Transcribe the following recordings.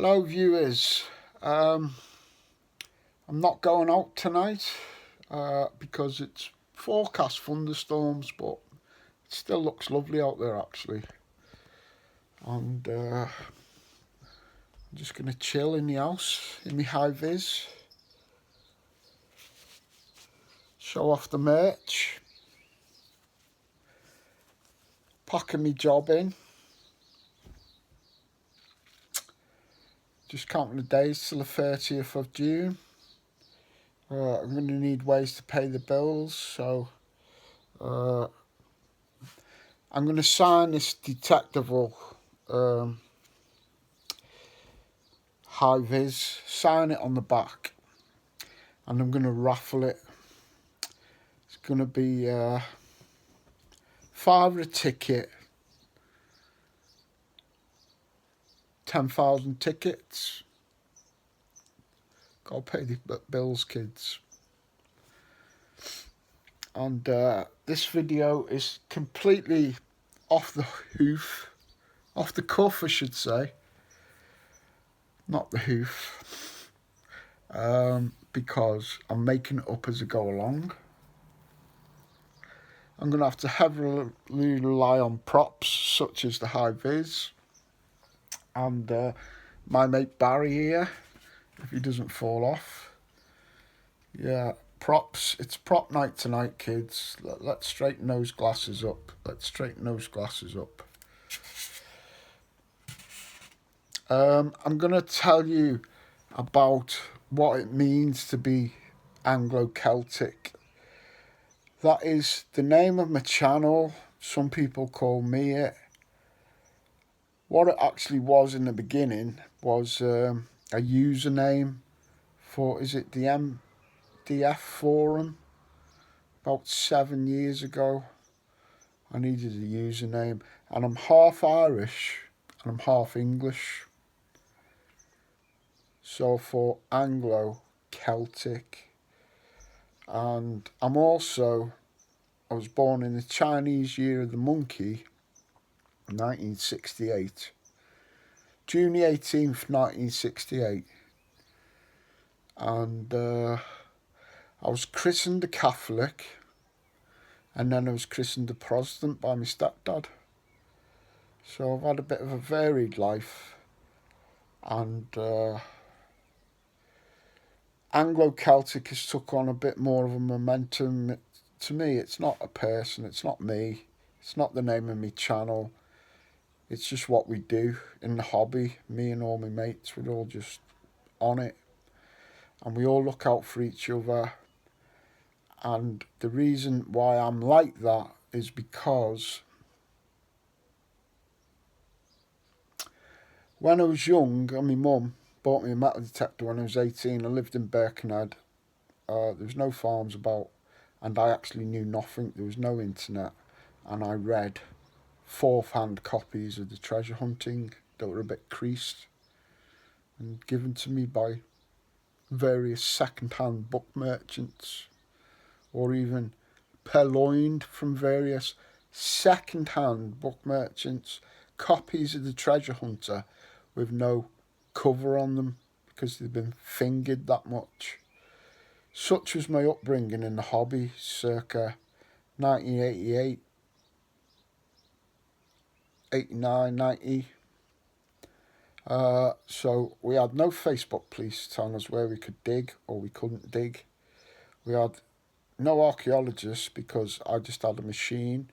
Hello viewers, I'm not going out tonight because it's forecast thunderstorms, but it still looks lovely out there actually. And I'm just going to chill in the house, in my high-vis, show off the merch, packing my job in. Just counting the days till the 30th of June. I'm going to need ways to pay the bills, so I'm going to sign this detectable high-vis, sign it on the back, and I'm going to raffle it. It's going to be £5 a ticket, 10,000 tickets. Gotta pay the bills, kids. And this video is completely off the cuff, I should say. Not the hoof. Because I'm making it up as I go along. I'm going to have to heavily rely on props such as the high-vis and my mate Barry here, if he doesn't fall off. Yeah, props. It's prop night tonight, kids. Let's straighten those glasses up. I'm going to tell you about what it means to be Anglo Celtic. That is the name of my channel. Some people call me it. What it actually was in the beginning was a username for, is it the MDF forum? About 7 years ago, I needed a username, and I'm half Irish and I'm half English. So for Anglo Celtic, and I was born in the Chinese year of the monkey, 1968, June the 18th, 1968, and I was christened a Catholic, and then I was christened a Protestant by my stepdad. So I've had a bit of a varied life, and Anglo Celtic has took on a bit more of a momentum. To me, it's not a person, it's not me, it's not the name of my channel. It's just what we do in the hobby. Me and all my mates, we're all just on it, and we all look out for each other. And the reason why I'm like that is because when I was young, and my mum bought me a metal detector when I was 18. I lived in Birkenhead. There was no farms about, and I actually knew nothing. There was no internet, and I read fourth-hand copies of the treasure hunting that were a bit creased and given to me by various second-hand book merchants, or even purloined from various second-hand book merchants copies of the treasure hunter with no cover on them because they've been fingered that much. Such was my upbringing in the hobby circa 1988, 89, 90. So we had no Facebook police telling us where we could dig or we couldn't dig. We had no archaeologists because I just had a machine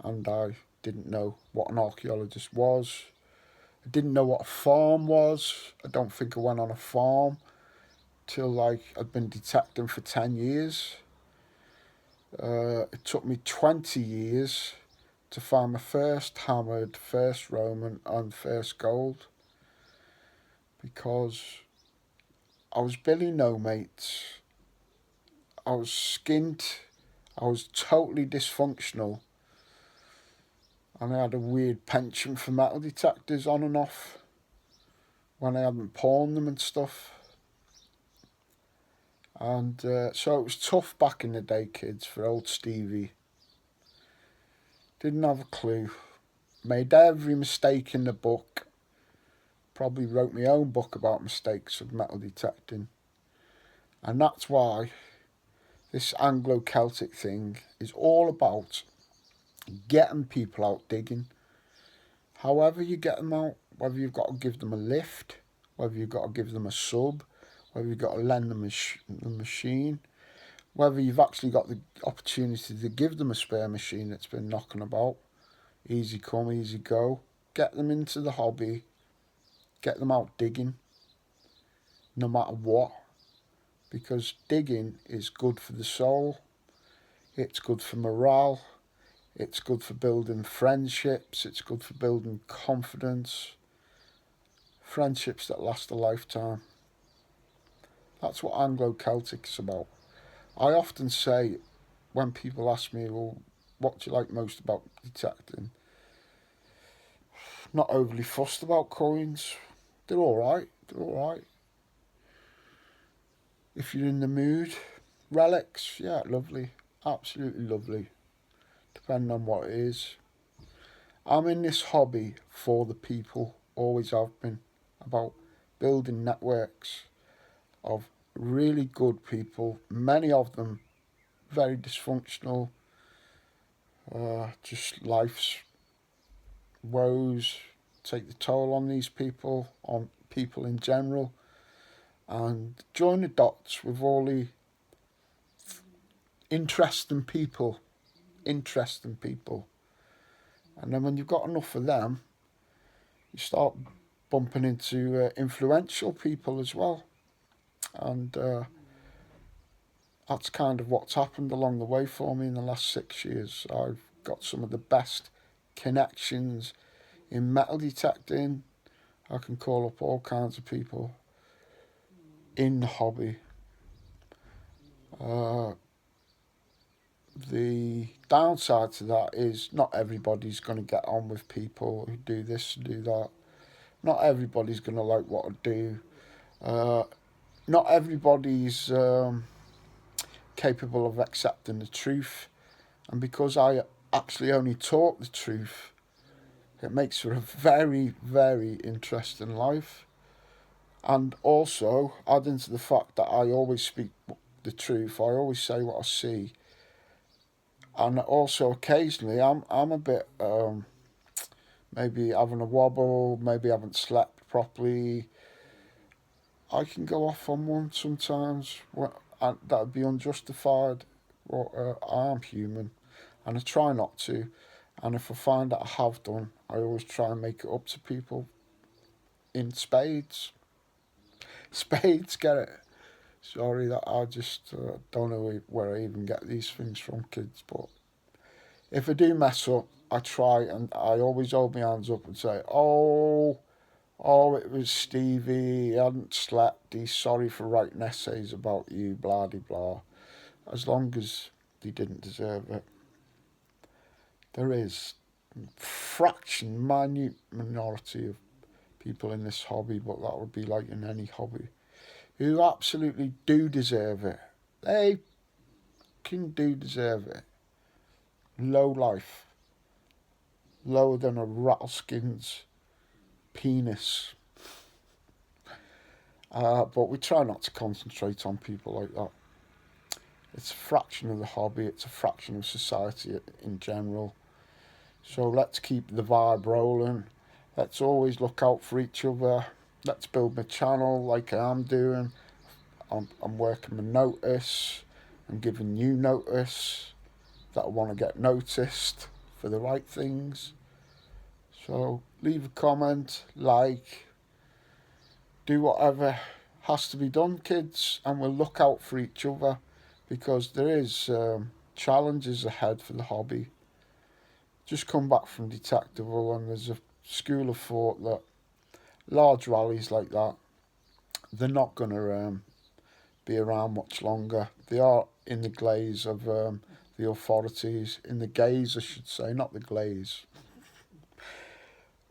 and I didn't know what an archaeologist was. I didn't know what a farm was. I don't think I went on a farm till I'd been detecting for 10 years. It took me 20 years to find my first hammered, first Roman and first gold, because I was Billy No Mates. I was skint. I was totally dysfunctional. And I had a weird penchant for metal detectors on and off when I hadn't pawned them and stuff. And so it was tough back in the day, kids, for old Stevie. Didn't have a clue. Made every mistake in the book. probably wrote my own book about mistakes of metal detecting. And that's why this Anglo Celtic thing is all about getting people out digging. However you get them out, whether you've got to give them a lift, whether you've got to give them a sub, whether you've got to lend them the machine, whether you've actually got the opportunity to give them a spare machine that's been knocking about, easy come, easy go, get them into the hobby, get them out digging, no matter what, because digging is good for the soul, it's good for morale, it's good for building friendships, it's good for building confidence, friendships that last a lifetime. That's what Anglo Celtic is about. I often say when people ask me, well, what do you like most about detecting? Not overly fussed about coins. They're alright, they're alright. If you're in the mood, relics, yeah, lovely, absolutely lovely, depending on what it is. I'm in this hobby for the people, always have been, about building networks of really good people, many of them very dysfunctional, just life's woes take the toll on these people, on people in general, and join the dots with all the interesting people, and then when you've got enough of them, you start bumping into influential people as well, and that's kind of what's happened along the way for me in the last 6 years. I've got some of the best connections in metal detecting. I can call up all kinds of people in the hobby. The downside to that is not everybody's going to get on with people who do this, do that. Not everybody's going to like what I do. Not everybody's capable of accepting the truth. And because I actually only talk the truth, it makes for a very, very interesting life. And also, adding to the fact that I always speak the truth, I always say what I see. And also, occasionally, I'm a bit maybe having a wobble, maybe haven't slept properly. I can go off on one sometimes, and that would be unjustified. But I'm human, and I try not to. And if I find that I have done, I always try and make it up to people in spades. Spades, get it? Sorry that I just don't know where I even get these things from, kids. But if I do mess up, I try and I always hold my hands up and say, oh, it was Stevie, he hadn't slept, he's sorry for writing essays about you, blah, de blah. As long as he didn't deserve it. There is minute minority of people in this hobby, but that would be like in any hobby, who absolutely do deserve it. They do deserve it. Low life. Lower than a rattleskin's penis. But we try not to concentrate on people like that. It's a fraction of the hobby, it's a fraction of society in general. So let's keep the vibe rolling. Let's always look out for each other. Let's build my channel like I am doing. I'm working my notice. I'm giving you notice that I want to get noticed for the right things. So leave a comment, like, do whatever has to be done, kids, and we'll look out for each other, because there is challenges ahead for the hobby. Just come back from Detectable, and there's a school of thought that large rallies like that, they're not going to be around much longer. They are in the glaze of the authorities, in the gaze I should say, not the glaze.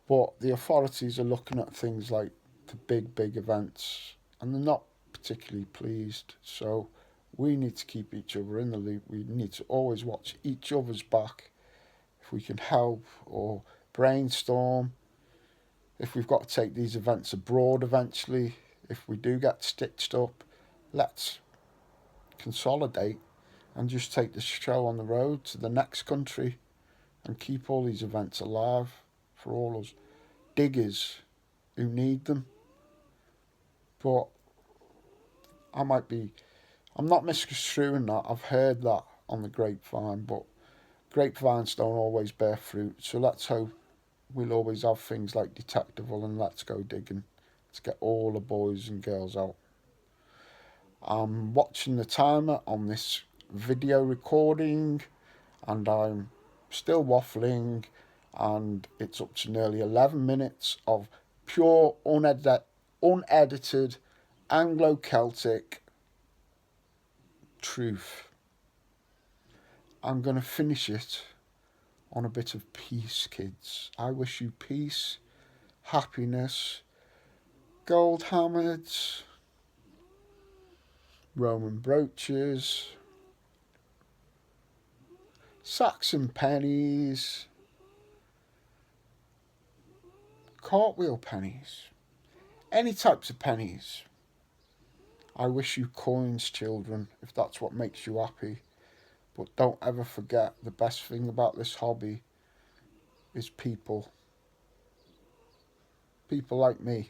But the authorities are looking at things like the big events, and they're not particularly pleased. So we need to keep each other in the loop. We need to always watch each other's back. If we can help or brainstorm, if we've got to take these events abroad eventually, if we do get stitched up, let's consolidate and just take the show on the road to the next country and keep all these events alive for all us diggers who need them. But I'm not misconstruing that. I've heard that on the grapevine, but grapevines don't always bear fruit. So let's hope we'll always have things like Detectival and Let's Go Digging to get all the boys and girls out. I'm watching the timer on this video recording and I'm still waffling, and it's up to nearly 11 minutes of pure unedited Anglo Celtic truth. I'm going to finish it on a bit of peace, kids. I wish you peace, happiness, gold hammers, Roman brooches, Saxon pennies, cartwheel pennies, any types of pennies. I wish you coins, children, if that's what makes you happy. But don't ever forget, the best thing about this hobby is people. People like me.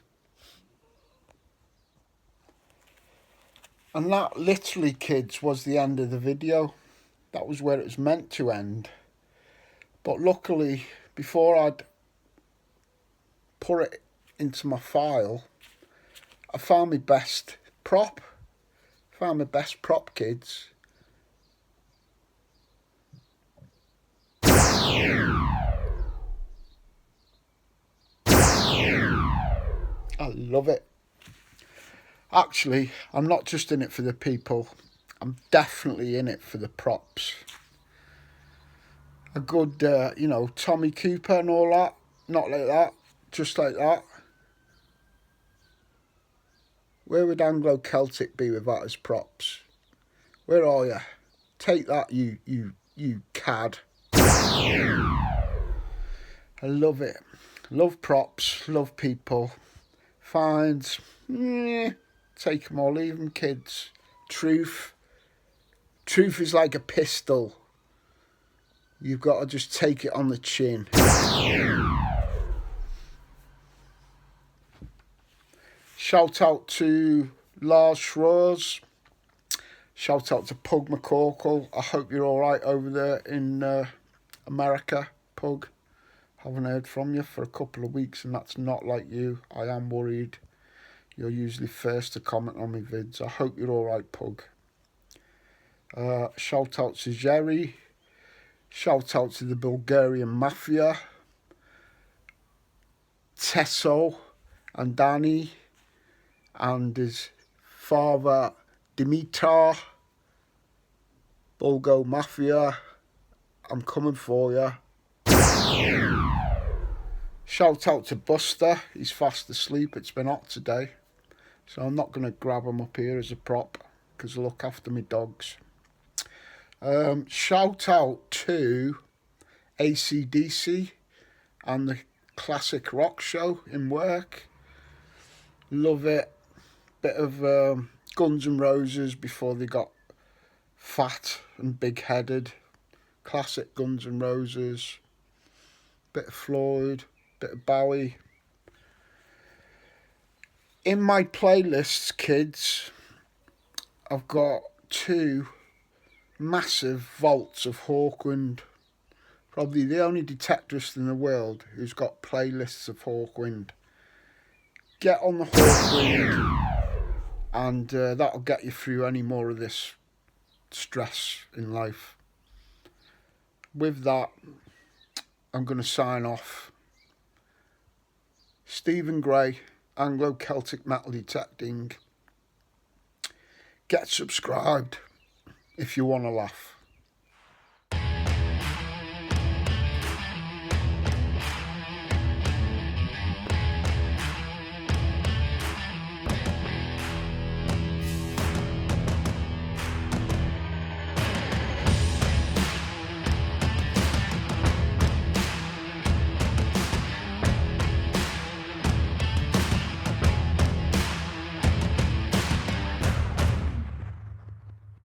And that literally, kids, was the end of the video. That was where it was meant to end. But luckily, before I'd put it into my file, I found my best prop. Found my best prop, kids. I love it. Actually, I'm not just in it for the people. I'm definitely in it for the props. A good, Tommy Cooper and all that. Not like that. Just like that. Where would Anglo Celtic be with that as props? Where are you? Take that, you cad. I love it. Love props. Love people. Finds. Take them or leave them, kids. Truth. Truth is like a pistol. You've got to just take it on the chin. Shout out to Lars Schroers. Shout out to Pug McCorkle. I hope you're all right over there in America, Pug. Haven't heard from you for a couple of weeks, and that's not like you. I am worried. You're usually first to comment on my vids. I hope you're all right, Pug. Shout out to Jerry. Shout out to the Bulgarian Mafia. Tesso and Danny. And his father, Dimitar. Bulgo Mafia. I'm coming for you. Shout out to Buster. He's fast asleep. It's been hot today. So I'm not going to grab him up here as a prop because I look after my dogs. Shout out to AC/DC and the Classic Rock Show in work. Love it. Bit of Guns N' Roses before they got fat and big-headed. Classic Guns N' Roses. Bit of Floyd. Bit of Bowie. In my playlists, kids, I've got 2 massive vaults of Hawkwind. Probably the only detectorist in the world who's got playlists of Hawkwind. Get on the Hawkwind, and that'll get you through any more of this stress in life. With that, I'm going to sign off. Stephen Gray, Anglo Celtic Metal Detecting. Get subscribed if you want to laugh.